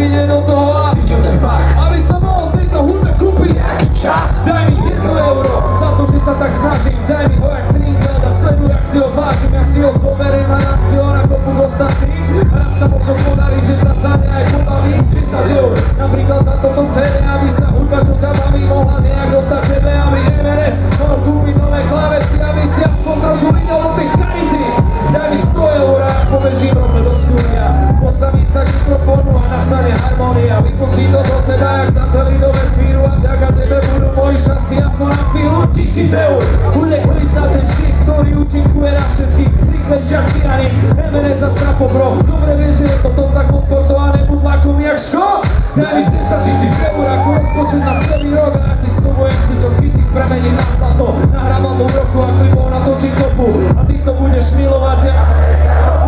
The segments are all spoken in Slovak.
ide do toho a cítil ten fakt, aby som mohol tejto hudbe kúpiť nejaký čas. Daj mi 1 euro za to, že sa tak snažím, daj mi ho jak trinkel a sleduj, jak si ho vážim. Ja si ho zoberiem a dám si ho na kopu ostatným. Raz sa možno podarí, že sa za ne aj pobavím. 10 eur, napríklad za toto CD, aby sa hudba, čo ťa baví, mohla nejak dostať tebe, aby Everest mohol kúpiť nové klávesy, aby si aspoň trochu videl do tej charity. Daj mi 100 eur a pobežím rovno do štúdia, postavím sa k mikrofónu a nastane harmónia. Vypustí to do seba, jak satelit do vesmíru a vďaka tebe budú moji šťastní aspoň na chvíľu. 1000 eur, bude klip na ten shit, ktorý účinkuje na všetkých. Rýchlejšia k tyraním, Everest a Strapo bro. Dobre vieš, že je to tom tak podporto a nebuď lakom jak ško. Daj mi 10 000 eur ako rozpočet na celý rok a ja ti sľubujem, že to chytí premením na zlato. Nahrám album roku a klipov natočím kopu a ty to budeš milovať.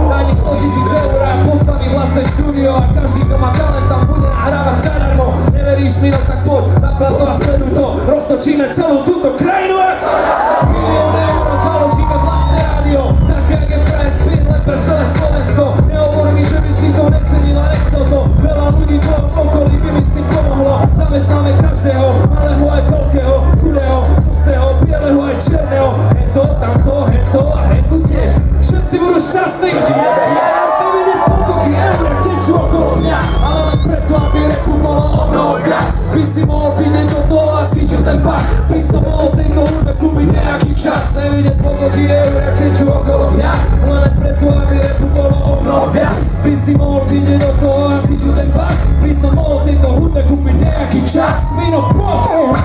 Daj mi 100 000 eur a postavím vlastné štúdio a každý, kto má talent, tam bude nahrávať zadarmo. Neveríš mi, no tak poď, zaplat to a sleduj to. Roztočíme celú túto krajinu a 1 000 000 eur založíme vlastné rádio, také jak je Press, len pre celé Slovensko. Nehovor mi, že by si to necenil a nechcel to. Veľa ľudí v tvojom okolí by mi s tým pomohlo. Zamestnáme každého, malého aj veľkého, chudého, tlstého, bieleho aj černého. Hento, tamto, hento a hentu tiež. Všetci budú šťastní. Nevidím potoky eur, tečú okolo mňa, ale len preto, aby repu bolo o mnoho viac. By si mohol vidieť do toho a cítil ten fakt, by som mohol tejto hudbe kúpiť nejaký čas. Nevidieť potoky eur, tečú okolo mňa, ale len preto, aby repu bolo o mnoho viac. By si mohol vidieť do toho a cítil ten fakt, by som mohol tejto hudbe kúpiť nejaký čas. Vino, poď!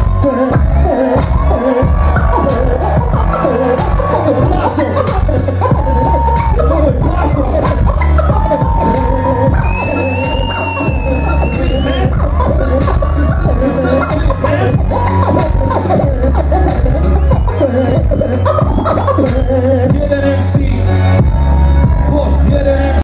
Toto je blázon! Toto je blázon! Jeden MC